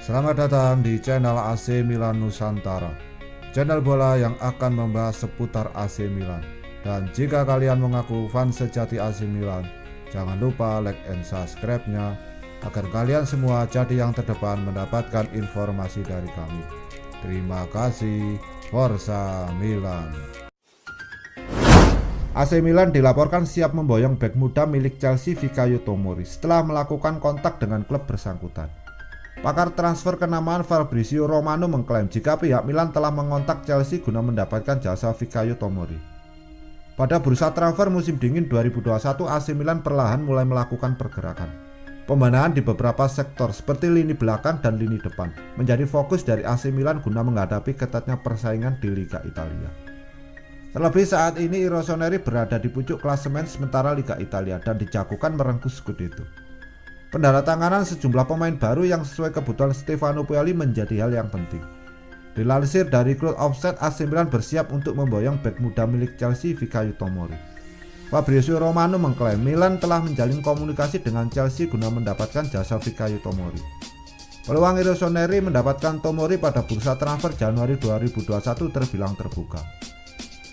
Selamat datang di channel AC Milan Nusantara, channel bola yang akan membahas seputar AC Milan. Dan jika kalian mengaku fans sejati AC Milan, jangan lupa like and subscribe-nya agar kalian semua jadi yang terdepan mendapatkan informasi dari kami. Terima kasih. Forza Milan. AC Milan dilaporkan siap memboyong bek muda milik Chelsea Fikayo Tomori setelah melakukan kontak dengan klub bersangkutan. Pakar transfer kenamaan Fabrizio Romano mengklaim jika pihak Milan telah mengontak Chelsea guna mendapatkan jasa Fikayo Tomori. Pada bursa transfer musim dingin 2021, AC Milan perlahan mulai melakukan pergerakan. Pembenahan di beberapa sektor seperti lini belakang dan lini depan menjadi fokus dari AC Milan guna menghadapi ketatnya persaingan di Liga Italia. Terlebih saat ini Rossoneri berada di pucuk klasemen sementara Liga Italia dan dijagokan merengkuh Scudetto. Pendatanganan sejumlah pemain baru yang sesuai kebutuhan Stefano Pioli menjadi hal yang penting. Dilansir dari Klub Offset, AC Milan bersiap untuk memboyong bek muda milik Chelsea Fikayo Tomori. Fabrizio Romano mengklaim Milan telah menjalin komunikasi dengan Chelsea guna mendapatkan jasa Fikayo Tomori. Peluang Rossoneri mendapatkan Tomori pada bursa transfer Januari 2021 terbilang terbuka.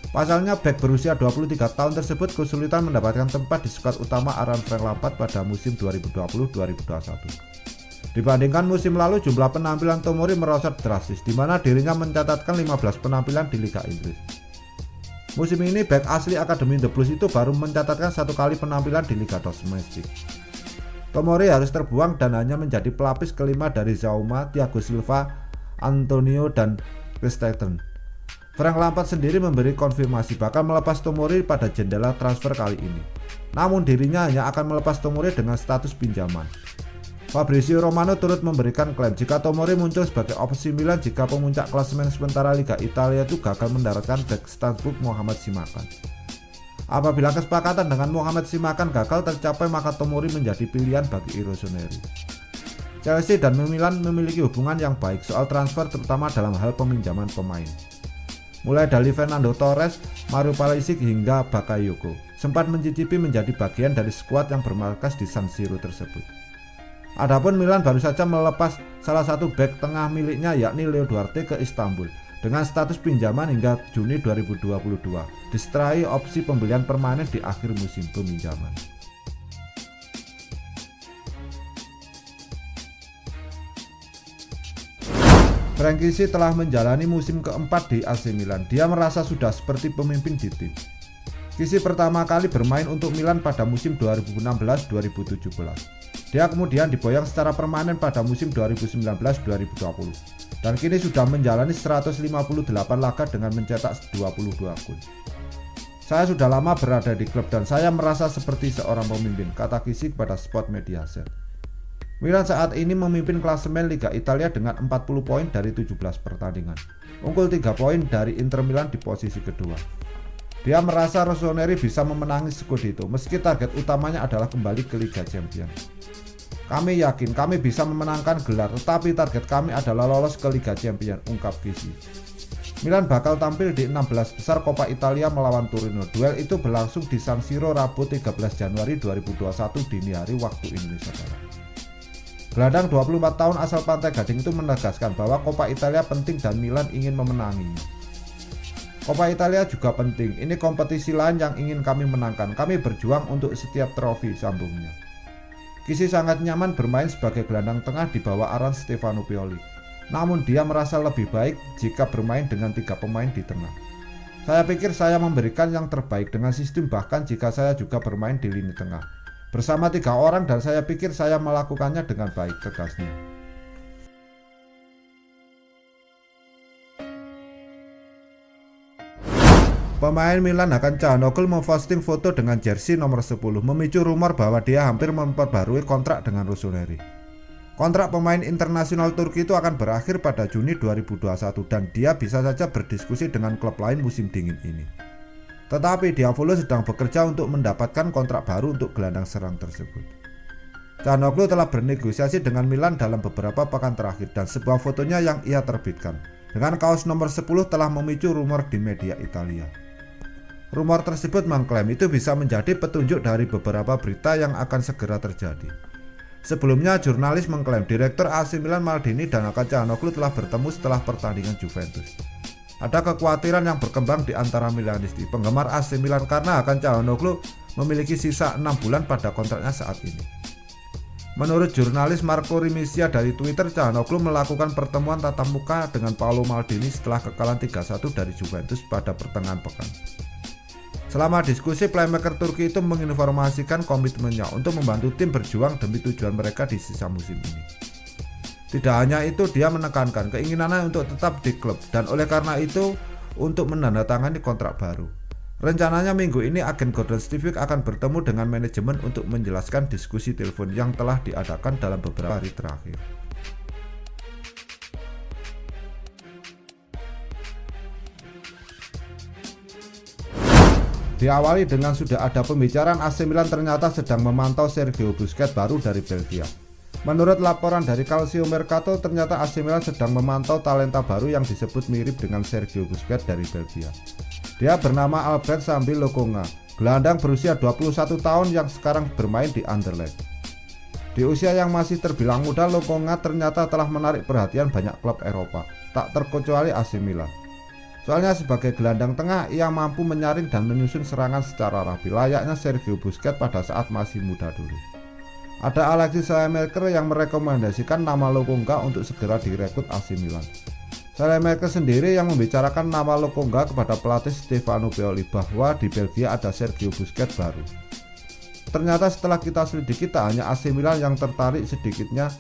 Pasalnya bek berusia 23 tahun tersebut kesulitan mendapatkan tempat di skuad utama Aran Frank Lampard pada musim 2020-2021. Dibandingkan musim lalu, jumlah penampilan Tomori merosot drastis, di mana dirinya mencatatkan 15 penampilan di Liga Inggris. Musim ini bek asli Akademi The Blues itu baru mencatatkan satu kali penampilan di Liga Domestik. Tomori harus terbuang dan hanya menjadi pelapis kelima dari Zouma, Thiago Silva, Antonio, dan Christensen. Frank Lampard sendiri memberi konfirmasi bakal melepas Tomori pada jendela transfer kali ini. Namun dirinya hanya akan melepas Tomori dengan status pinjaman. Fabrizio Romano turut memberikan klaim jika Tomori muncul sebagai opsi Milan jika pemuncak klasemen sementara Liga Italia itu gagal mendaratkan bek Strasbourg Mohamed Simakan. Apabila kesepakatan dengan Mohamed Simakan gagal tercapai, maka Tomori menjadi pilihan bagi Rossoneri. Chelsea dan Milan memiliki hubungan yang baik soal transfer, terutama dalam hal peminjaman pemain. Mulai dari Fernando Torres, Mario Pulisic hingga Bakayoko sempat mencicipi menjadi bagian dari skuad yang bermarkas di San Siro tersebut. Adapun Milan baru saja melepas salah satu bek tengah miliknya yakni Leo Duarte ke Istanbul dengan status pinjaman hingga Juni 2022, disertai opsi pembelian permanen di akhir musim peminjaman. Frank Kessié telah menjalani musim keempat di AC Milan. Dia merasa sudah seperti pemimpin di tim. Kessié pertama kali bermain untuk Milan pada musim 2016-2017. Dia kemudian diboyong secara permanen pada musim 2019-2020 dan kini sudah menjalani 158 laga dengan mencetak 22 gol. Saya sudah lama berada di klub dan saya merasa seperti seorang pemimpin, kata Kessié kepada Sport Mediaset. Milan saat ini memimpin klasemen Liga Italia dengan 40 poin dari 17 pertandingan, unggul 3 poin dari Inter Milan di posisi kedua. Dia merasa Rossoneri bisa memenangi Scudetto meski target utamanya adalah kembali ke Liga Champions. Kami yakin kami bisa memenangkan gelar, tetapi target kami adalah lolos ke Liga Champions, ungkap Kessié. Milan bakal tampil di 16 besar Coppa Italia melawan Torino. Duel itu berlangsung di San Siro Rabu 13 Januari 2021 dini hari waktu Indonesia Barat. Gelandang 24 tahun asal Pantai Gading itu menegaskan bahwa Coppa Italia penting dan Milan ingin memenanginya. Coppa Italia juga penting, ini kompetisi lain yang ingin kami menangkan, kami berjuang untuk setiap trofi, sambungnya. Kessié sangat nyaman bermain sebagai gelandang tengah di bawah arahan Stefano Pioli. Namun dia merasa lebih baik jika bermain dengan 3 pemain di tengah. Saya pikir saya memberikan yang terbaik dengan sistem bahkan jika saya juga bermain di lini tengah bersama 3 orang dan saya pikir saya melakukannya dengan baik, tegasnya. Pemain Milan Hakan Çalhanoğlu memposting foto dengan jersey nomor 10 memicu rumor bahwa dia hampir memperbarui kontrak dengan Rossoneri. Kontrak pemain internasional Turki itu akan berakhir pada Juni 2021 dan dia bisa saja berdiskusi dengan klub lain musim dingin ini. Tetapi Diavolo sedang bekerja untuk mendapatkan kontrak baru untuk gelandang serang tersebut. Çalhanoğlu telah bernegosiasi dengan Milan dalam beberapa pekan terakhir dan sebuah fotonya yang ia terbitkan dengan kaos nomor 10 telah memicu rumor di media Italia. Rumor tersebut mengklaim itu bisa menjadi petunjuk dari beberapa berita yang akan segera terjadi. Sebelumnya jurnalis mengklaim Direktur AC Milan Maldini dan Calhanoglu telah bertemu setelah pertandingan Juventus. Ada kekhawatiran yang berkembang di antara Milanisti, penggemar AC Milan, karena Calhanoglu memiliki sisa 6 bulan pada kontraknya saat ini. Menurut jurnalis Marco Rimisia dari Twitter, Calhanoglu melakukan pertemuan tatap muka dengan Paolo Maldini setelah kekalahan 3-1 dari Juventus pada pertengahan pekan. Selama diskusi, playmaker Turki itu menginformasikan komitmennya untuk membantu tim berjuang demi tujuan mereka di sisa musim ini. Tidak hanya itu, dia menekankan keinginannya untuk tetap di klub dan oleh karena itu untuk menandatangani kontrak baru. Rencananya minggu ini agen Gordon Stivic akan bertemu dengan manajemen untuk menjelaskan diskusi telepon yang telah diadakan dalam beberapa hari terakhir. Diawali dengan sudah ada pembicaraan, AC Milan ternyata sedang memantau Sergio Busquets baru dari Belgia. Menurut laporan dari Calcio Mercato, ternyata AC Milan sedang memantau talenta baru yang disebut mirip dengan Sergio Busquets dari Belgia. Dia bernama Albert Sambil Lokonga, gelandang berusia 21 tahun yang sekarang bermain di Anderlecht. Di usia yang masih terbilang muda, Lokonga ternyata telah menarik perhatian banyak klub Eropa, tak terkecuali AC Milan. Soalnya sebagai gelandang tengah, ia mampu menyaring dan menyusun serangan secara rapi, layaknya Sergio Busquets pada saat masih muda dulu. Ada Alexis Saelemaekers yang merekomendasikan nama Lokonga untuk segera direkrut AC Milan. Saelemaekers sendiri yang membicarakan nama Lokonga kepada pelatih Stefano Pioli bahwa di Belgia ada Sergio Busquets baru. Ternyata setelah kita selidiki, tak hanya AC Milan yang tertarik, sedikitnya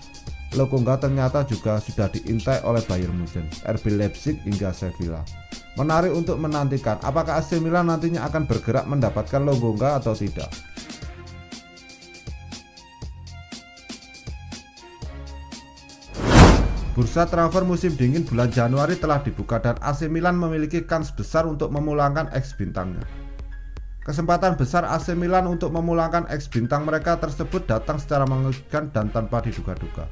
Lokonga ternyata juga sudah diintai oleh Bayern Munchen, RB Leipzig hingga Sevilla. Menarik untuk menantikan apakah AC Milan nantinya akan bergerak mendapatkan Lokonga atau tidak. Bursa transfer musim dingin bulan Januari telah dibuka dan AC Milan memiliki kans besar untuk memulangkan ex-bintangnya. Kesempatan besar AC Milan untuk memulangkan ex-bintang mereka tersebut datang secara mengejutkan dan tanpa diduga-duga.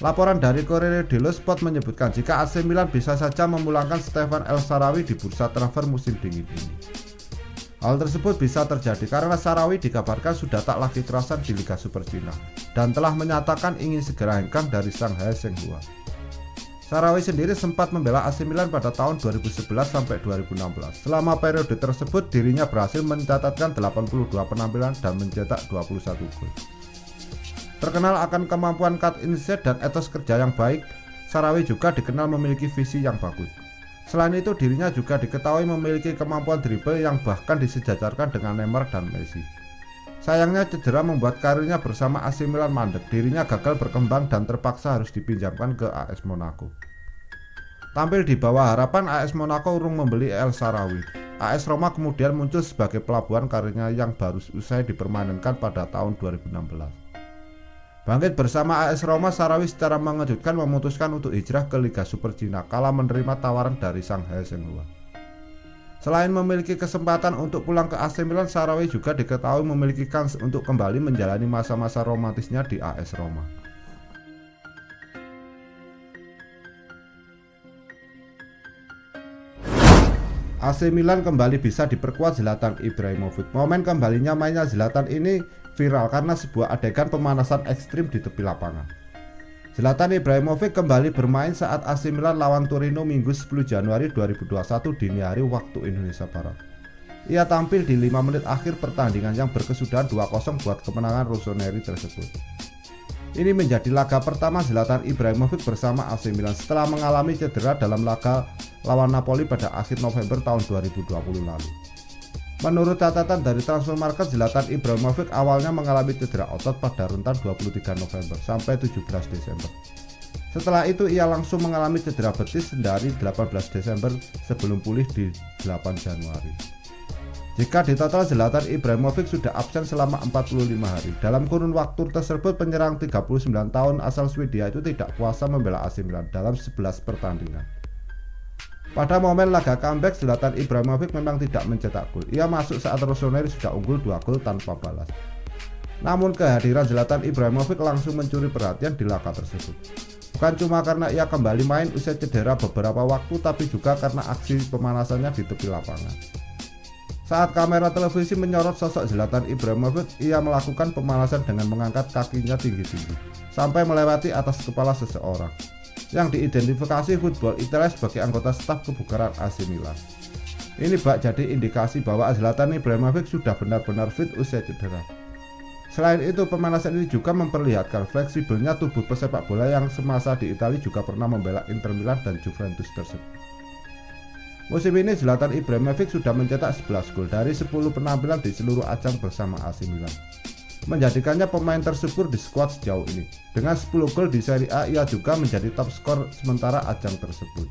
Laporan dari Corriere dello Sport menyebutkan jika AC Milan bisa saja memulangkan Stefan El Shaarawy di bursa transfer musim dingin ini. Hal tersebut bisa terjadi karena Shaarawy dikabarkan sudah tak lagi kerasan di Liga Super Cina dan telah menyatakan ingin segera hengkang dari Shanghai Shenhua. Shaarawy sendiri sempat membela AC Milan pada tahun 2011 sampai 2016. Selama periode tersebut dirinya berhasil mencatatkan 82 penampilan dan mencetak 21 gol. Terkenal akan kemampuan cut inside dan etos kerja yang baik, Shaarawy juga dikenal memiliki visi yang bagus. Selain itu, dirinya juga diketahui memiliki kemampuan dribble yang bahkan disejajarkan dengan Neymar dan Messi. Sayangnya cedera membuat karirnya bersama AC Milan mandek, dirinya gagal berkembang dan terpaksa harus dipinjamkan ke AS Monaco. Tampil di bawah harapan, AS Monaco urung membeli El Shaarawy. AS Roma kemudian muncul sebagai pelabuhan karirnya yang baru usai dipermanenkan pada tahun 2016. Bangkit bersama AS Roma, Shaarawy secara mengejutkan memutuskan untuk hijrah ke Liga Super Cina kala menerima tawaran dari Shanghai Shenhua. Selain memiliki kesempatan untuk pulang ke AC Milan, Shaarawy juga diketahui memiliki kans untuk kembali menjalani masa-masa romantisnya di AS Roma. AC Milan kembali bisa diperkuat Zlatan Ibrahimovic. Momen kembalinya mainnya Zlatan ini viral karena sebuah adegan pemanasan ekstrim di tepi lapangan. Zlatan Ibrahimovic kembali bermain saat AC Milan lawan Torino Minggu 10 Januari 2021 dini hari waktu Indonesia Barat. Ia tampil di 5 menit akhir pertandingan yang berkesudahan 2-0 buat kemenangan rossoneri tersebut. Ini menjadi laga pertama Zlatan Ibrahimovic bersama AC Milan setelah mengalami cedera dalam laga lawan Napoli pada akhir November tahun 2020 lalu. Menurut catatan dari Transfermarkt, Zlatan Ibrahimovic awalnya mengalami cedera otot pada rentan 23 November sampai 17 Desember. Setelah itu ia langsung mengalami cedera betis dari 18 Desember sebelum pulih di 8 Januari. Jika ditotal, Zlatan Ibrahimovic sudah absen selama 45 hari. Dalam kurun waktu tersebut, penyerang 39 tahun asal Swedia itu tidak kuasa membela AC Milan dalam 11 pertandingan. Pada momen laga comeback, Zlatan Ibrahimovic memang tidak mencetak gol. Ia masuk saat rossoneri sudah unggul 2 gol tanpa balas. Namun kehadiran Zlatan Ibrahimovic langsung mencuri perhatian di laga tersebut. Bukan cuma karena ia kembali main usai cedera beberapa waktu, tapi juga karena aksi pemanasannya di tepi lapangan. Saat kamera televisi menyorot sosok Zlatan Ibrahimovic, ia melakukan pemanasan dengan mengangkat kakinya tinggi-tinggi sampai melewati atas kepala seseorang yang diidentifikasi Football Italia sebagai anggota staf kebugaran AC Milan. Ini bak jadi indikasi bahwa Zlatan Ibrahimovic sudah benar-benar fit usai cedera. Selain itu, pemanasan ini juga memperlihatkan fleksibelnya tubuh pesepak bola yang semasa di Italia juga pernah membela Inter Milan dan Juventus tersebut. Musim ini Zlatan Ibrahimovic sudah mencetak 11 gol dari 10 penampilan di seluruh ajang bersama AC Milan, menjadikannya pemain tersubur di skuad sejauh ini. Dengan 10 gol di Serie A, ia juga menjadi top skor sementara ajang tersebut.